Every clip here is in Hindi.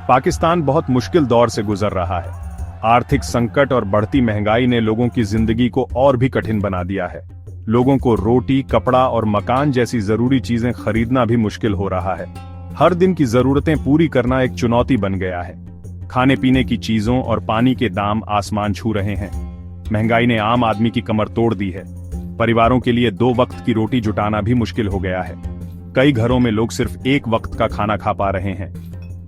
पाकिस्तान बहुत मुश्किल दौर से गुजर रहा है। आर्थिक संकट और बढ़ती महंगाई ने लोगों की जिंदगी को और भी कठिन बना दिया है। लोगों को रोटी, कपड़ा और मकान जैसी जरूरी चीजें खरीदना भी मुश्किल हो रहा है। हर दिन की जरूरतें पूरी करना एक चुनौती बन गया है। खाने पीने की चीजों और पानी के दाम आसमान छू रहे हैं। महंगाई ने आम आदमी की कमर तोड़ दी है। परिवारों के लिए 2 वक्त की रोटी जुटाना भी मुश्किल हो गया है। कई घरों में लोग सिर्फ 1 वक्त का खाना खा पा रहे हैं।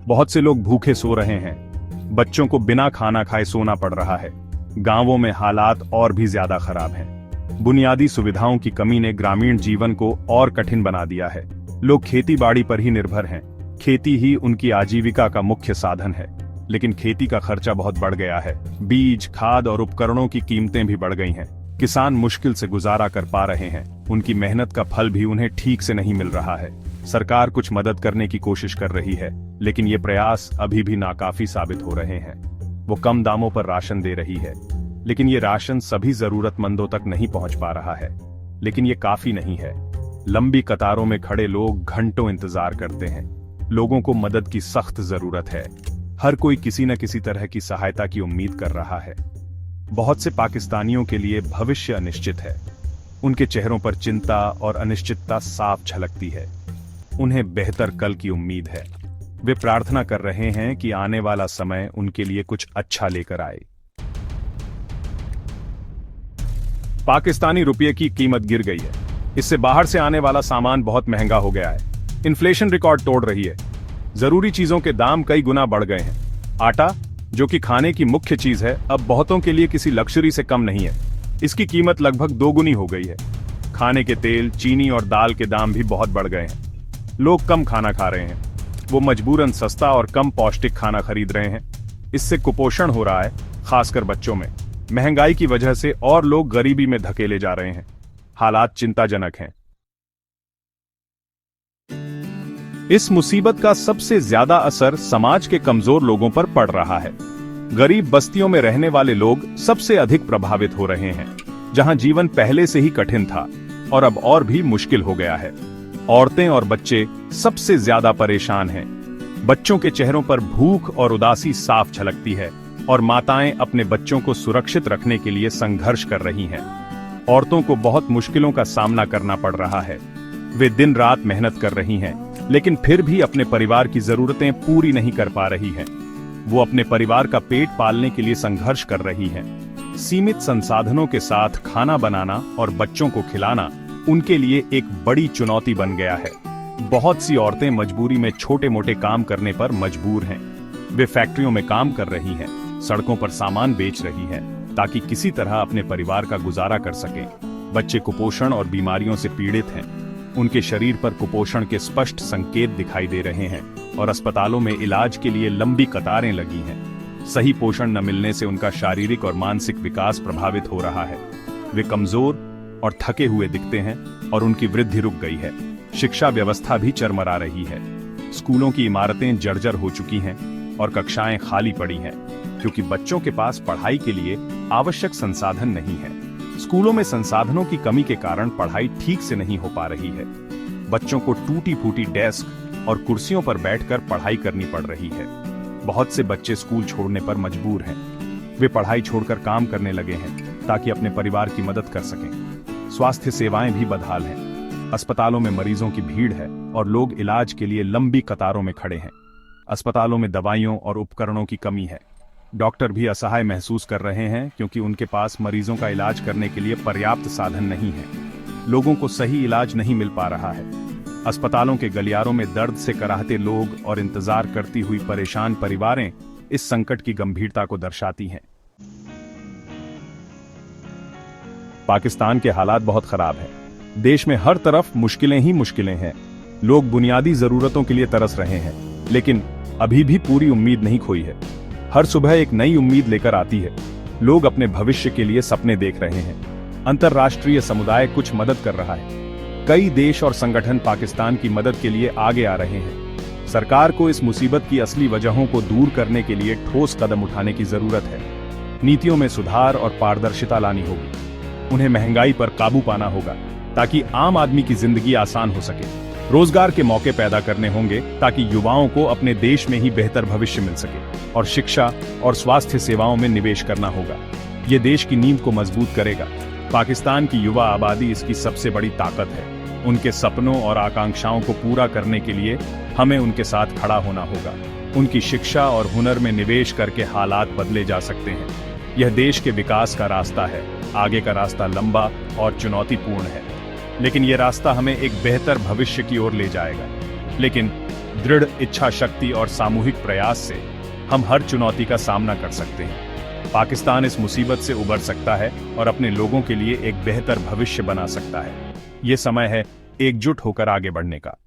बहुत से लोग भूखे सो रहे हैं। बच्चों को बिना खाना खाए सोना पड़ रहा है। गांवों में हालात और भी ज्यादा खराब हैं। बुनियादी सुविधाओं की कमी ने ग्रामीण जीवन को और कठिन बना दिया है। लोग खेती बाड़ी पर ही निर्भर हैं। खेती ही उनकी आजीविका का मुख्य साधन है। लेकिन खेती का खर्चा बहुत बढ़ गया है। बीज, खाद और उपकरणों की कीमतें भी बढ़ गई हैं। किसान मुश्किल से गुजारा कर पा रहे हैं। उनकी मेहनत का फल भी उन्हें ठीक से नहीं मिल रहा है। सरकार कुछ मदद करने की कोशिश कर रही है, लेकिन ये प्रयास अभी भी नाकाफी साबित हो रहे हैं। वो कम दामों पर राशन दे रही है, लेकिन ये राशन सभी जरूरतमंदों तक नहीं पहुंच पा रहा है। लेकिन ये काफी नहीं है। लंबी कतारों में खड़े लोग घंटों इंतजार करते हैं। लोगों को मदद की सख्त जरूरत है। हर कोई किसी न किसी तरह की सहायता की उम्मीद कर रहा है। बहुत से पाकिस्तानियों के लिए भविष्य अनिश्चित है। उनके चेहरों पर चिंता और अनिश्चितता साफ झलकती है। उन्हें बेहतर कल की उम्मीद है। वे प्रार्थना कर रहे हैं कि आने वाला समय उनके लिए कुछ अच्छा लेकर आए। पाकिस्तानी रुपये की कीमत गिर गई है। इससे बाहर से आने वाला सामान बहुत महंगा हो गया है। इन्फ्लेशन रिकॉर्ड तोड़ रही है। जरूरी चीजों के दाम कई गुना बढ़ गए हैं। आटा, जो कि खाने की मुख्य चीज है, अब बहुतों के लिए किसी लक्जरी से कम नहीं है। इसकी कीमत लगभग 2 गुनी हो गई है। खाने के तेल, चीनी और दाल के दाम भी बहुत बढ़ गए हैं। लोग कम खाना खा रहे हैं। वो मजबूरन सस्ता और कम पौष्टिक खाना खरीद रहे हैं। इससे कुपोषण हो रहा है, खासकर बच्चों में। महंगाई की वजह से और लोग गरीबी में धकेले जा रहे हैं। हालात चिंताजनक हैं। इस मुसीबत का सबसे ज्यादा असर समाज के कमजोर लोगों पर पड़ रहा है। गरीब बस्तियों में रहने वाले लोग सबसे अधिक प्रभावित हो रहे हैं, जहां जीवन पहले से ही कठिन था और अब और भी मुश्किल हो गया है। औरतें और बच्चे सबसे ज्यादा परेशान हैं। बच्चों के चेहरों पर भूख और उदासी साफ झलकती है और माताएं अपने बच्चों को सुरक्षित रखने के लिए संघर्ष कर रही हैं। औरतों को बहुत मुश्किलों का सामना करना पड़ रहा है। वे दिन रात मेहनत कर रही हैं, लेकिन फिर भी अपने परिवार की जरूरतें पूरी नहीं कर पा रही हैं। वो अपने परिवार का पेट पालने के लिए संघर्ष कर रही हैं। सीमित संसाधनों के साथ खाना बनाना और बच्चों को खिलाना उनके लिए एक बड़ी चुनौती बन गया है। बहुत सी औरतें मजबूरी में छोटे मोटे काम करने पर मजबूर हैं। वे फैक्ट्रियों में काम कर रही हैं, सड़कों पर सामान बेच रही हैं, ताकि किसी तरह अपने परिवार का गुजारा कर सकें। बच्चे कुपोषण और बीमारियों से पीड़ित हैं। उनके शरीर पर कुपोषण के स्पष्ट संकेत दिखाई दे रहे हैं और अस्पतालों में इलाज के लिए लंबी कतारें लगी हैं। सही पोषण न मिलने से उनका शारीरिक और मानसिक विकास प्रभावित हो रहा है। वे कमजोर और थके हुए दिखते हैं और उनकी वृद्धि रुक गई है। शिक्षा व्यवस्था भी चरमरा रही है। स्कूलों की इमारतें जर्जर हो चुकी हैं और कक्षाएं खाली पड़ी हैं, क्योंकि बच्चों के पास पढ़ाई के लिए आवश्यक संसाधन नहीं है। स्कूलों में संसाधनों की कमी के कारण पढ़ाई ठीक से नहीं हो पा रही है। बच्चों को टूटी फूटी डेस्क और कुर्सियों पर बैठकर पढ़ाई करनी पड़ रही है। बहुत से बच्चे स्कूल छोड़ने पर मजबूर हैं। वे पढ़ाई छोड़कर काम करने लगे हैं ताकि अपने परिवार की मदद कर सकें। स्वास्थ्य सेवाएं भी बदहाल हैं। अस्पतालों में मरीजों की भीड़ है और लोग इलाज के लिए लंबी कतारों में खड़े हैं। अस्पतालों में दवाइयों और उपकरणों की कमी है। डॉक्टर भी असहाय महसूस कर रहे हैं, क्योंकि उनके पास मरीजों का इलाज करने के लिए पर्याप्त साधन नहीं है। लोगों को सही इलाज नहीं मिल पा रहा है। अस्पतालों के गलियारों में दर्द से कराहते लोग और इंतजार करती हुई परेशान परिवारें इस संकट की गंभीरता को दर्शाती हैं। पाकिस्तान के हालात बहुत खराब हैं। देश में हर तरफ मुश्किलें ही मुश्किलें हैं। लोग बुनियादी जरूरतों के लिए तरस रहे हैं, लेकिन अभी भी पूरी उम्मीद नहीं खोई है। हर सुबह एक नई उम्मीद लेकर आती है। लोग अपने भविष्य के लिए सपने देख रहे हैं। अंतर्राष्ट्रीय समुदाय कुछ मदद कर रहा है। कई देश और संगठन पाकिस्तान की मदद के लिए आगे आ रहे हैं। सरकार को इस मुसीबत की असली वजहों को दूर करने के लिए ठोस कदम उठाने की जरूरत है। नीतियों में सुधार और पारदर्शिता लानी होगी। उन्हें महंगाई पर काबू पाना होगा, ताकि आम आदमी की जिंदगी आसान हो सके। रोजगार के मौके पैदा करने होंगे ताकि युवाओं को अपने देश में ही बेहतर भविष्य मिल सके, और शिक्षा और स्वास्थ्य सेवाओं में निवेश करना होगा। ये देश की नींव को मजबूत करेगा। पाकिस्तान की युवा आबादी इसकी सबसे बड़ी ताकत है। उनके सपनों और आकांक्षाओं को पूरा करने के लिए हमें उनके साथ खड़ा होना होगा। उनकी शिक्षा और हुनर में निवेश करके हालात बदले जा सकते हैं। यह देश के विकास का रास्ता है। आगे का रास्ता लंबा और चुनौतीपूर्ण है, लेकिन यह रास्ता हमें एक बेहतर भविष्य की ओर ले जाएगा। लेकिन दृढ़ इच्छा शक्ति और सामूहिक प्रयास से हम हर चुनौती का सामना कर सकते हैं। पाकिस्तान इस मुसीबत से उबर सकता है और अपने लोगों के लिए एक बेहतर भविष्य बना सकता है। ये समय है एकजुट होकर आगे बढ़ने का।